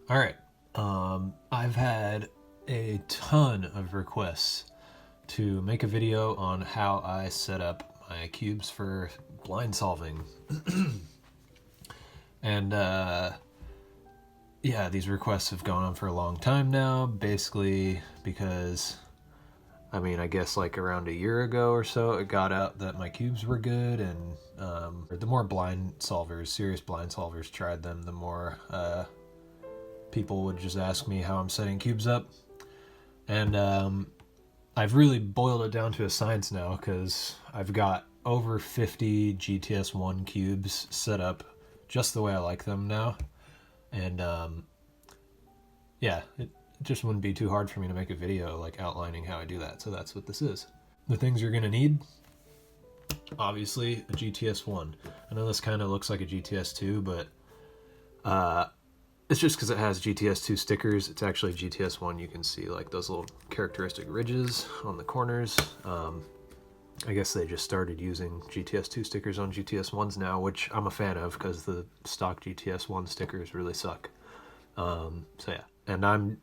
All right. I've had a ton of requests to make a video on how I set up my cubes for blind solving. And yeah, these requests have gone on for a long time now, basically because, I guess like around a year ago or so, it got out that my cubes were good, and the more serious blind solvers tried them, the more people would just ask me how I'm setting cubes up. And I've really boiled it down to a science now, because I've got over 50 GTS 1 cubes set up just the way I like them now. And yeah, it just wouldn't be too hard for me to make a video like outlining how I do that. So that's what this is. The things you're gonna need: obviously a GTS 1. I know this kind of looks like a GTS 2, but it's just because it has GTS 2 stickers. It's actually GTS 1. You can see like those little characteristic ridges on the corners. I guess they just started using GTS 2 stickers on GTS 1s now, which I'm a fan of because the stock GTS 1 stickers really suck. So yeah, and I'm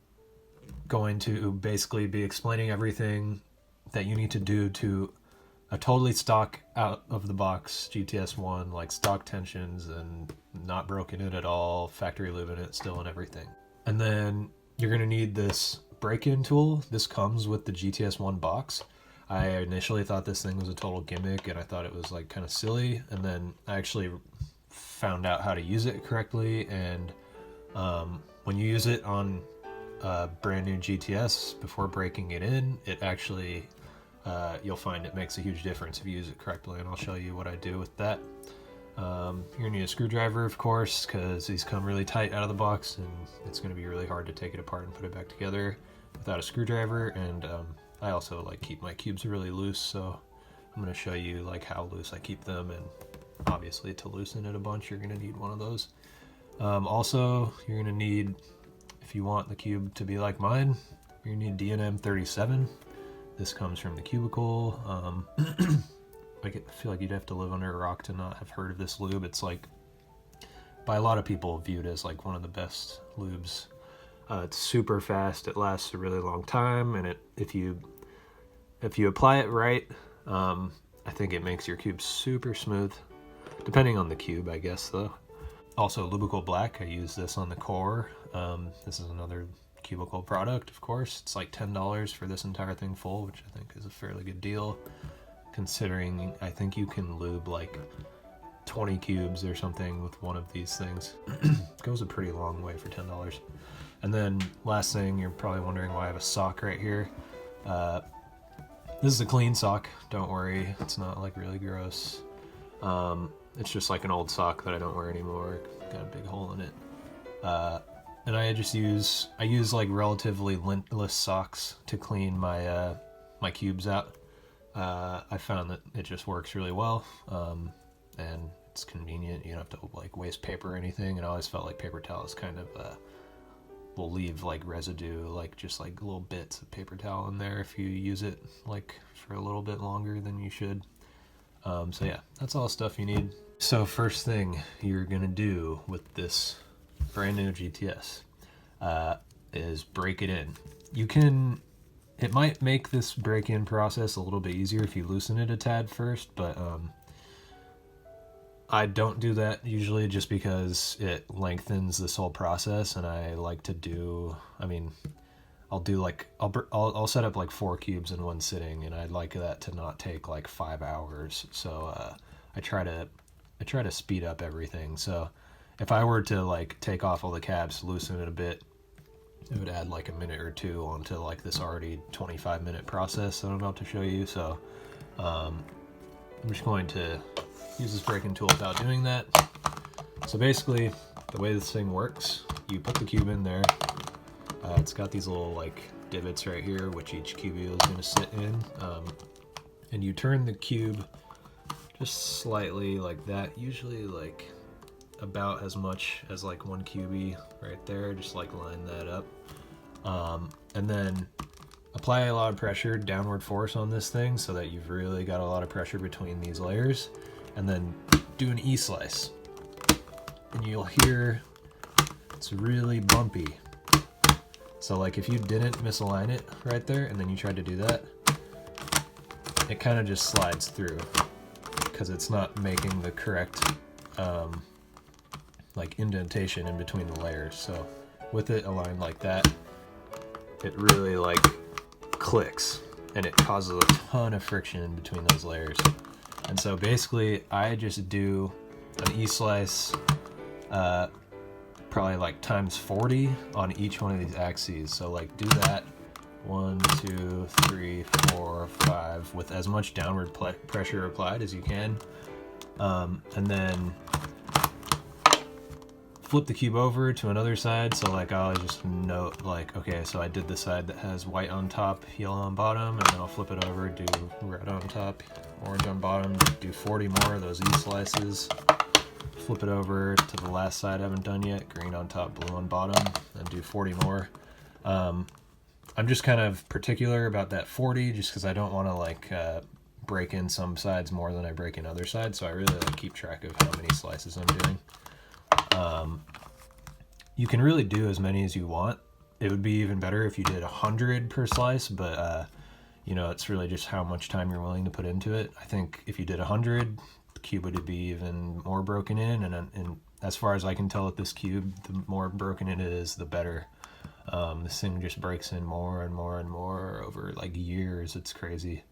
going to basically be explaining everything that you need to do to a totally stock out of the box GTS 1, like stock tensions and not broken in at all, factory lubing it still and everything. And then you're going to need this break-in tool. This comes with the GTS 1 box. I initially thought this thing was a total gimmick, and I thought it was like kind of silly, and then I actually found out how to use it correctly. And when you use it on a brand new GTS before breaking it in, it actually you'll find it makes a huge difference if you use it correctly, and I'll show you what I do with that. You're gonna need a screwdriver, of course, because these come really tight out of the box, and it's gonna be really hard to take it apart and put it back together without a screwdriver. And I also like keep my cubes really loose, so I'm gonna show you like how loose I keep them, and obviously to loosen it a bunch you're gonna need one of those. Also, you're gonna need, if you want the cube to be like mine, you're gonna need DNM 37. This comes from the cubicle. I feel like you'd have to live under a rock to not have heard of this lube. It's like, by a lot of people, viewed as like one of the best lubes. It's super fast. It lasts a really long time, and if you apply it right, I think it makes your cube super smooth, depending on the cube, I guess, though. Also, Lubical Black. I use this on the core. This is another cubicle product, of course. It's like $10 for this entire thing full, which I think is a fairly good deal, considering I think you can lube like 20 cubes or something with one of these things. Goes a pretty long way for $10. And then last thing, you're probably wondering why I have a sock right here. This is a clean sock, don't worry, it's not like really gross. It's just like an old sock that I don't wear anymore, got a big hole in it. And I use like relatively lintless socks to clean my my cubes out. I found that it just works really well, and it's convenient. You don't have to like waste paper or anything. And I always felt like paper towels kind of will leave like residue, like just like little bits of paper towel in there if you use it like for a little bit longer than you should. So yeah, that's all the stuff you need. So first thing you're gonna do with this brand new GTS is break it in. It might make this break-in process a little bit easier if you loosen it a tad first, but I don't do that usually, just because it lengthens this whole process, and I like to do, I'll set up like 4 cubes in one sitting, and I'd like that to not take like 5 hours. So I try to speed up everything. So if I were to like take off all the caps, loosen it a bit, it would add like a minute or two onto like this already 25-minute process that I'm about to show you. So I'm just going to use this break-in tool without doing that. So basically, the way this thing works, you put the cube in there. It's got these little like divots right here, which each cubie is going to sit in. And you turn the cube just slightly like that, usually like about as much as like 1 cubie right there, just like line that up. And then apply a lot of pressure, downward force on this thing, so that you've really got a lot of pressure between these layers, and then do an E-slice. And you'll hear it's really bumpy. So like if you didn't misalign it right there and then you tried to do that, it kind of just slides through because it's not making the correct like indentation in between the layers. So with it aligned like that, it really like clicks and it causes a ton of friction in between those layers. And so basically I just do an E-slice probably like times 40 on each one of these axes. So like do that 1, 2, 3, 4, 5 with as much downward pressure applied as you can, and then flip the cube over to another side. So like I'll just note like, okay, so I did the side that has white on top, yellow on bottom, and then I'll flip it over, do red on top, orange on bottom, do 40 more of those E-slices, flip it over to the last side I haven't done yet, green on top, blue on bottom, and do 40 more. I'm just kind of particular about that 40 just because I don't want to like break in some sides more than I break in other sides, so I really like keep track of how many slices I'm doing. You can really do as many as you want. It would be even better if you did 100 per slice, but you know, it's really just how much time you're willing to put into it. I think if you did 100, the cube would be even more broken in, and as far as I can tell with this cube, the more broken it is, the better. This thing just breaks in more and more and more over like years. It's crazy.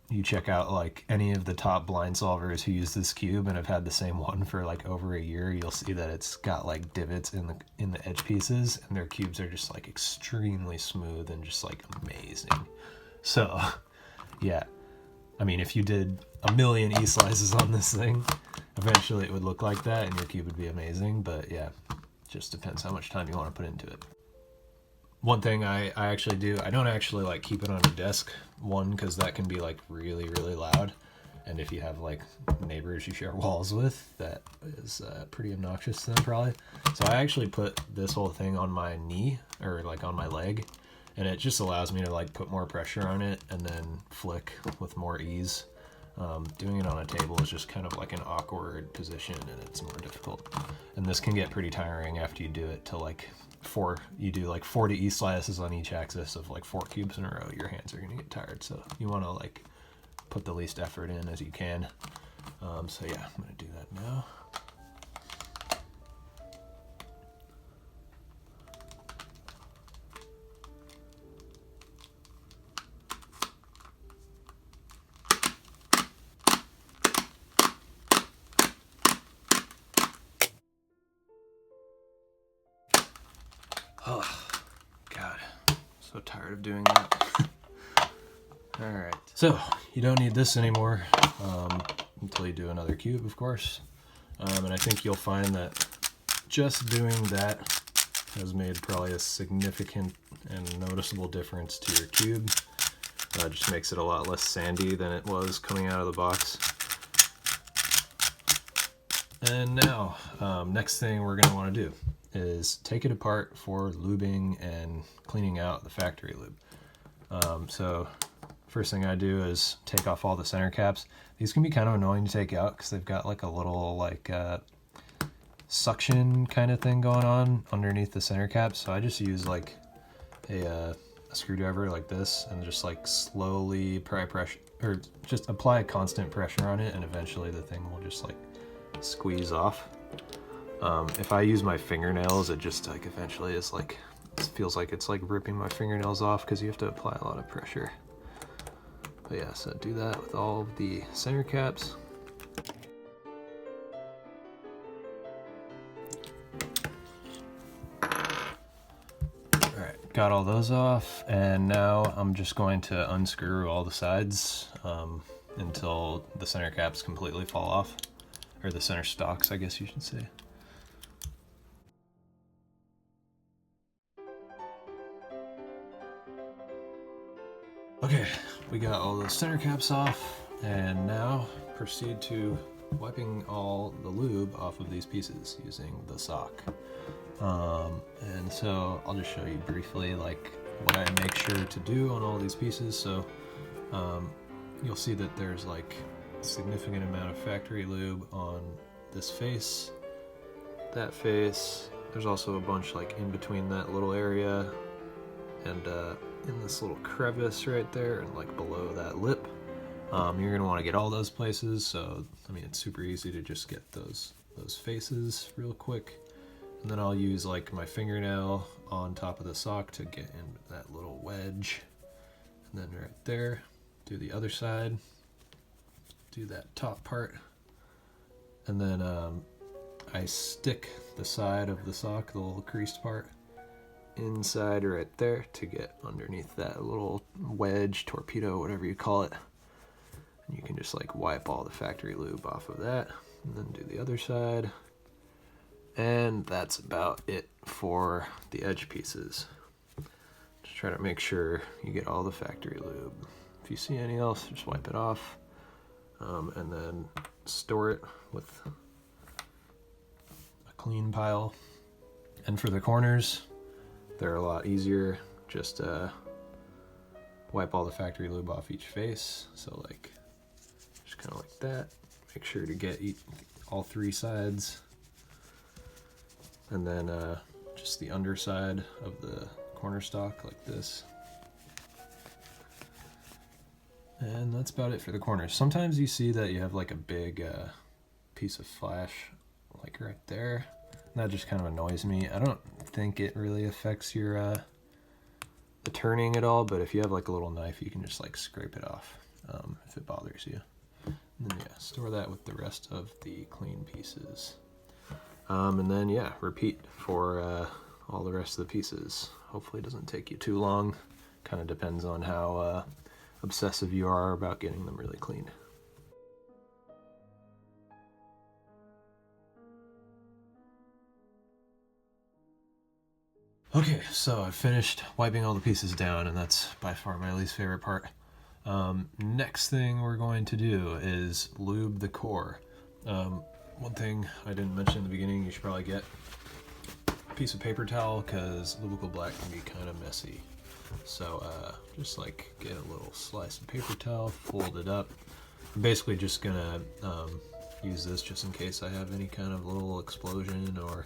You check out like any of the top blind solvers who use this cube and have had the same one for like over a year, you'll see that it's got like divots in the edge pieces, and their cubes are just like extremely smooth and just like amazing. So yeah, I mean, if you did 1,000,000 E-slices on this thing, eventually it would look like that and your cube would be amazing. But yeah, just depends how much time you want to put into it. One thing I actually do, I don't actually like keep it on a desk, one, because that can be like really, really loud. And if you have like neighbors you share walls with, that is pretty obnoxious to them probably. So I actually put this whole thing on my knee, or like on my leg, and it just allows me to like put more pressure on it and then flick with more ease. Doing it on a table is just kind of like an awkward position and it's more difficult. And this can get pretty tiring after you do it to like you do like 40 E-slices on each axis of like 4 cubes in a row. Your hands are gonna get tired, so you want to like put the least effort in as you can. So yeah, I'm gonna do that now. Oh, God, so tired of doing that. All right, so you don't need this anymore until you do another cube, of course. And I think you'll find that just doing that has made probably a significant and noticeable difference to your cube. Just makes it a lot less sandy than it was coming out of the box. And now, next thing we're going to want to do is take it apart for lubing and cleaning out the factory lube. So first thing I do is take off all the center caps. These can be kind of annoying to take out because they've got like a little like suction kind of thing going on underneath the center caps. So I just use like a screwdriver like this and just like slowly apply pressure, or just apply a constant pressure on it, and eventually the thing will just like squeeze off. If I use my fingernails, it just like eventually is like, it feels like it's like ripping my fingernails off because you have to apply a lot of pressure. But yeah, so do that with all of the center caps. Alright, got all those off, and now I'm just going to unscrew all the sides until the center caps completely fall off. Or the center stocks, I guess you should say. Okay, we got all the center caps off, and now proceed to wiping all the lube off of these pieces using the sock. And so I'll just show you briefly like what I make sure to do on all these pieces. So you'll see that there's like a significant amount of factory lube on this face, that face, There's also a bunch like in between that little area and in this little crevice right there and like below that lip. You're gonna want to get all those places, so I mean it's super easy to just get those faces real quick. And then I'll use like my fingernail on top of the sock to get in that little wedge. And then right there, do the other side, do that top part. And then I stick the side of the sock, the little creased part, inside right there to get underneath that little wedge, torpedo, whatever you call it. And you can just like wipe all the factory lube off of that and then do the other side. And that's about it for the edge pieces. Just try to make sure you get all the factory lube. If you see any else, just wipe it off. And then store it with a clean pile. And for the corners, they're a lot easier. Just wipe all the factory lube off each face. So like, just kind of like that. Make sure to get all three sides. And then just the underside of the corner stock like this. And that's about it for the corners. Sometimes you see that you have like a big piece of flash like right there. And that just kind of annoys me. I don't think it really affects your the turning at all, but if you have like a little knife, you can just like scrape it off if it bothers you. And then yeah, store that with the rest of the clean pieces. And then yeah, repeat for all the rest of the pieces. Hopefully it doesn't take you too long. Kind of depends on how obsessive you are about getting them really clean. Okay, so I've finished wiping all the pieces down, and that's by far my least favorite part. Next thing we're going to do is lube the core. One thing I didn't mention in the beginning, you should probably get a piece of paper towel because lubical black can be kind of messy. So just like get a little slice of paper towel, fold it up. I'm basically just gonna use this just in case I have any kind of little explosion or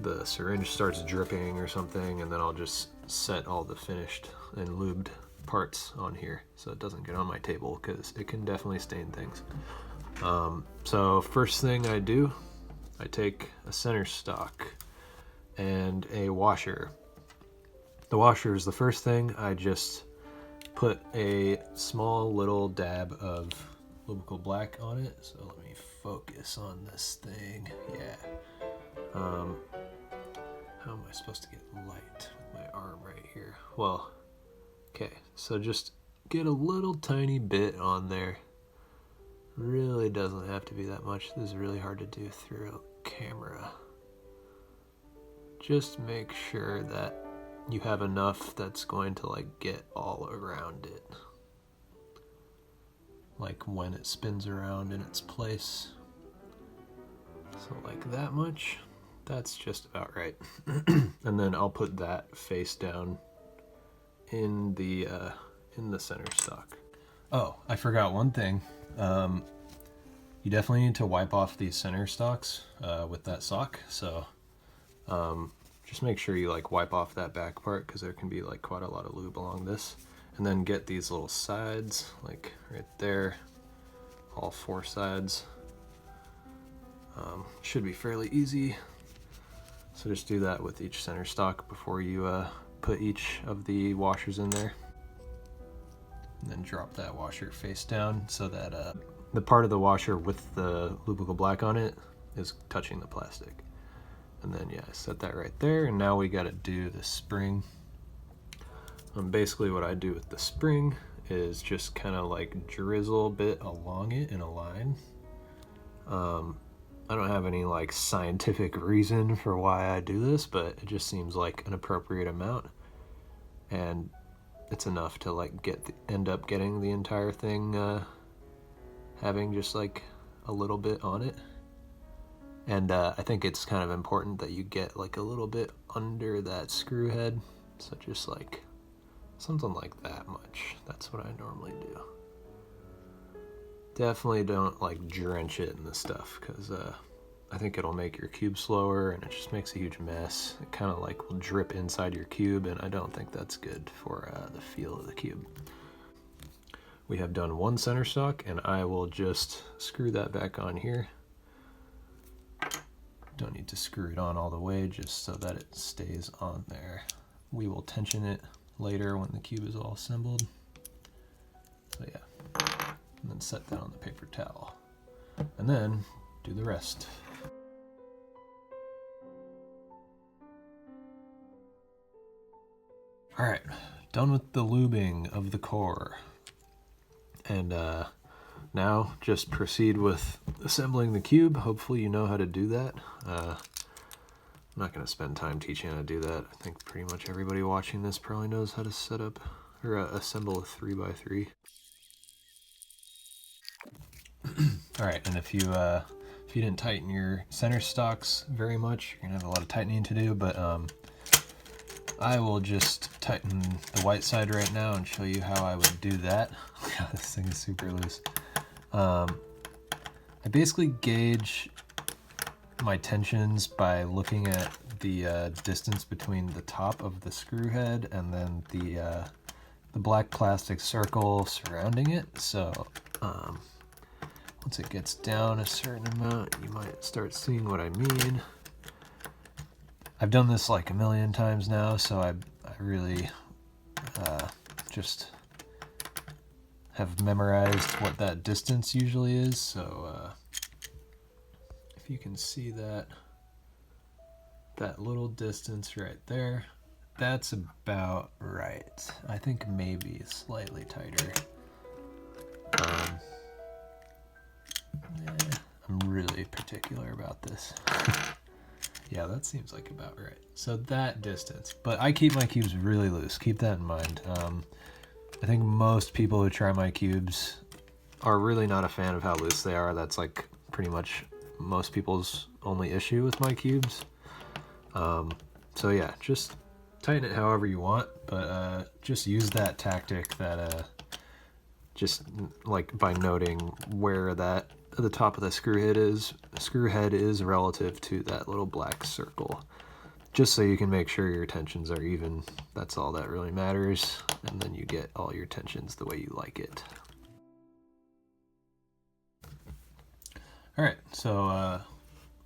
the syringe starts dripping or something, and then I'll just set all the finished and lubed parts on here so it doesn't get on my table because it can definitely stain things. So first thing I do, I take a center stock and a washer. The washer is the first thing. I just put a small little dab of lubical black on it. So let me focus on this thing. Yeah. How am I supposed to get light with my arm right here? Well, okay, so just get a little tiny bit on there. Really doesn't have to be that much. This is really hard to do through a camera. Just make sure that you have enough that's going to like get all around it. Like when it spins around in its place. So like that much. That's just about right. And then I'll put that face down in the center stock. Oh, I forgot one thing. You definitely need to wipe off these center stocks with that sock. So just make sure you like wipe off that back part because there can be like quite a lot of lube along this. And then get these little sides like right there, all four sides. Should be fairly easy. So just do that with each center stock before you put each of the washers in there. And then drop that washer face down so that the part of the washer with the lubical black on it is touching the plastic. And then yeah, set that right there, and now we gotta do the spring. Basically what I do with the spring is just kind of like drizzle a bit along it in a line. I don't have any like scientific reason for why I do this, but it just seems like an appropriate amount, and it's enough to like end up getting the entire thing having just like a little bit on it. And I think it's kind of important that you get like a little bit under that screw head, so just like something like that much. That's what I normally do. Definitely don't like drench it in the stuff because I think it'll make your cube slower, and it just makes a huge mess. It kind of like will drip inside your cube, and I don't think that's good for the feel of the cube. We have done one center stock, and I will just screw that back on here. Don't need to screw it on all the way, just so that it stays on there. We will tension it later when the cube is all assembled. So yeah, and then set that on the paper towel. And then do the rest. All right, done with the lubing of the core. And now just proceed with assembling the cube. Hopefully you know how to do that. I'm not going to spend time teaching how to do that. I think pretty much everybody watching this probably knows how to set up or assemble a 3x3. All right, and if you didn't tighten your center stocks very much, you're gonna have a lot of tightening to do. But I will just tighten the white side right now and show you how I would do that. God, this thing is super loose. I basically gauge my tensions by looking at the distance between the top of the screw head and then the black plastic circle surrounding it. So once it gets down a certain amount, you might start seeing what I mean. I've done this like a million times now, so I really just have memorized what that distance usually is. So if you can see that little distance right there, that's about right. I think maybe slightly tighter. I'm really particular about this. Yeah, that seems like about right. So that distance, but I keep my cubes really loose. Keep that in mind. I think most people who try my cubes are really not a fan of how loose they are. That's like pretty much most people's only issue with my cubes. So yeah, just tighten it however you want, but just use that tactic that just like by noting where that the top of the screw head is relative to that little black circle, just so you can make sure your tensions are even. That's all that really matters, and then you get all your tensions the way you like it. All right, so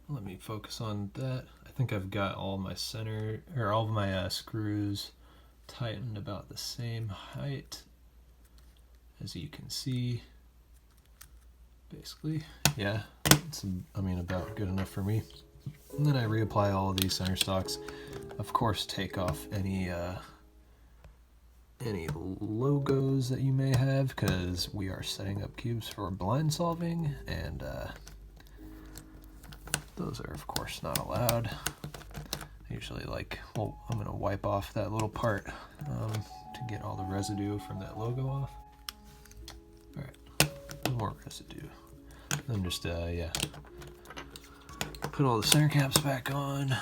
let me focus on that. I think I've got all my all of my screws tightened about the same height, as you can see. Basically, yeah, it's, I mean, about good enough for me. And then I reapply all of these center stocks. Of course, take off any logos that you may have, because we are setting up cubes for blind solving, and those are of course not allowed. Usually, like, well, I'm gonna wipe off that little part to get all the residue from that logo off. All right, more residue. Then just yeah, put all the center caps back on.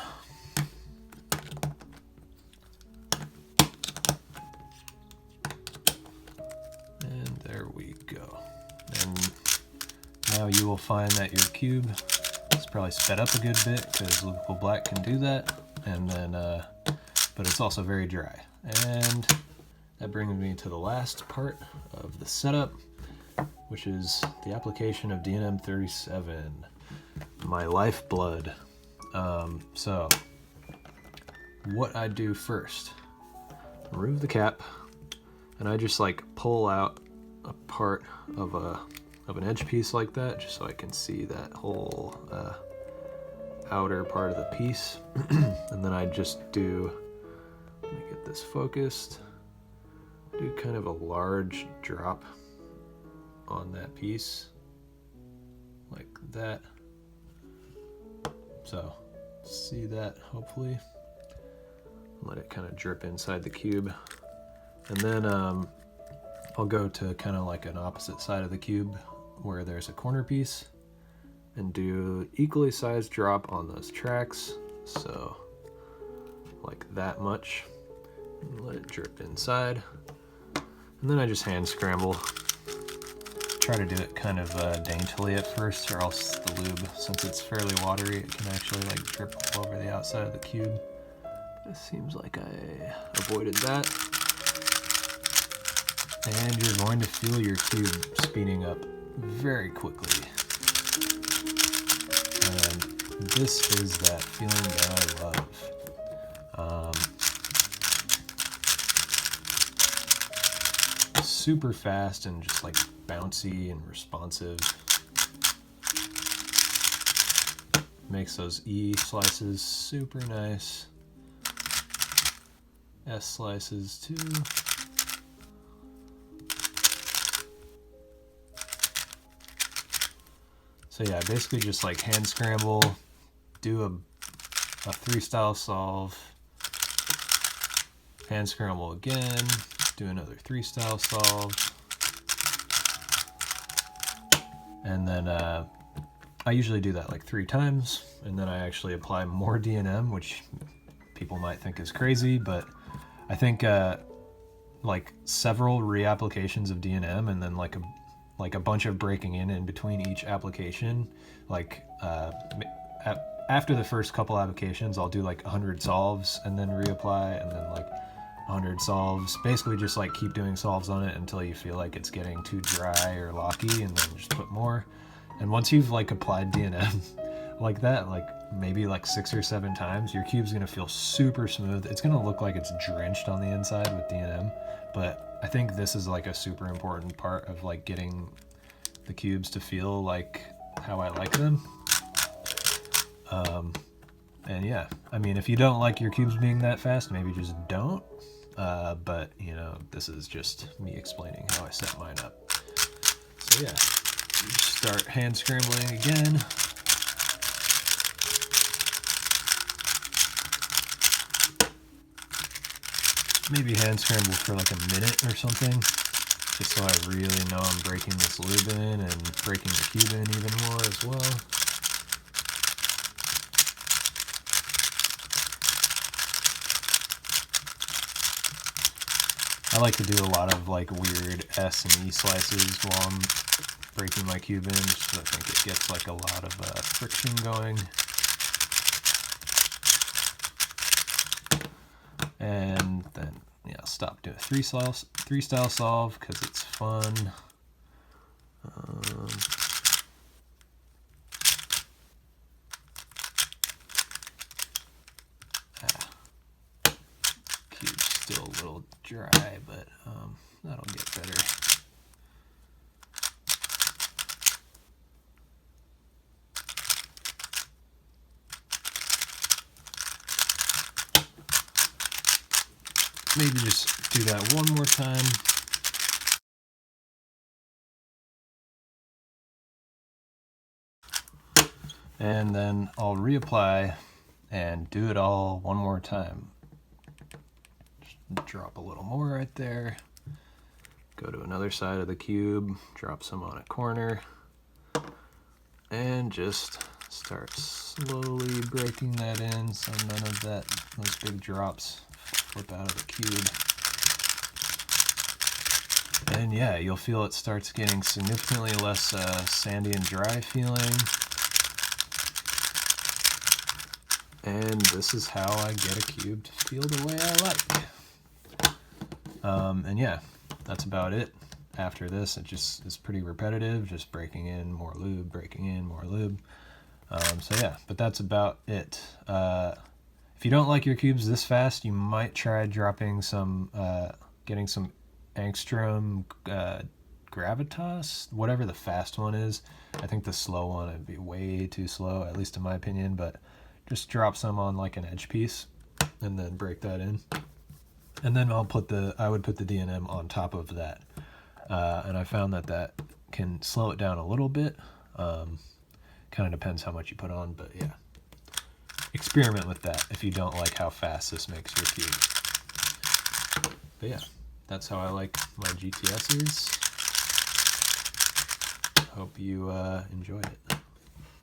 And there we go. And now you will find that your cube is probably sped up a good bit, because Lubing Black can do that. And then, but it's also very dry. And that brings me to the last part of the setup, which is the application of DNM 37, my lifeblood. So what I do first, remove the cap, and I just like pull out a part of an edge piece like that, just so I can see that whole outer part of the piece. And then I just do, let me get this focused, do kind of a large drop on that piece like that. So see that, hopefully. Let it kind of drip inside the cube, and then I'll go to kind of like an opposite side of the cube where there's a corner piece and do equally sized drop on those tracks, so like that much, and let it drip inside. And then I just hand scramble, try to do it kind of daintily at first, or else the lube, since it's fairly watery, it can actually like drip all over the outside of the cube. It seems like I avoided that. And you're going to feel your cube speeding up very quickly. And this is that feeling that I love. Super fast and just like bouncy and responsive. Makes those E slices super nice. S slices too. So yeah, basically just like hand scramble, do a 3-style solve, hand scramble again, do another 3-style solve, and then I usually do that like 3 times, and then I actually apply more D&M, which people might think is crazy, but I think like several reapplications of D&M and then like a bunch of breaking in between each application, like after the first couple applications I'll do like 100 solves and then reapply, and then like 100 solves, basically just like keep doing solves on it until you feel like it's getting too dry or locky, and then just put more. And once you've like applied D&M like that, like maybe like 6 or 7 times, your cube's gonna feel super smooth. It's gonna look like it's drenched on the inside with D&M, but I think this is like a super important part of like getting the cubes to feel like how I like them. And yeah, I mean, if you don't like your cubes being that fast, maybe just don't. But you know, this is just me explaining how I set mine up. So yeah, you start hand scrambling again. Maybe hand scramble for like a minute or something, just so I really know I'm breaking this lube in and breaking the cube in even more as well. I like to do a lot of like weird S and E slices while I'm breaking my cube in, just because I think it gets like a lot of friction going. And then yeah, stop doing 3-style solve because it's fun. Cube's still a little dry, but that'll get better. Maybe just do that one more time. And then I'll reapply and do it all one more time. Just drop a little more right there. Go to another side of the cube, drop some on a corner, and just start slowly breaking that in so none of those big drops flip out of the cube. And yeah, you'll feel it starts getting significantly less sandy and dry feeling. And this is how I get a cube to feel the way I like. And yeah, that's about it. After this, it just is pretty repetitive, just breaking in more lube, breaking in more lube. So yeah, but that's about it. If you don't like your cubes this fast, you might try dropping some, getting some angstrom gravitas, whatever the fast one is. I think the slow one would be way too slow, at least in my opinion, but just drop some on like an edge piece and then break that in. And then I would put the D&M on top of that. And I found that can slow it down a little bit. Kind of depends how much you put on, but yeah. Experiment with that if you don't like how fast this makes your cube. But yeah, that's how I like my GTSs. Hope you enjoyed it.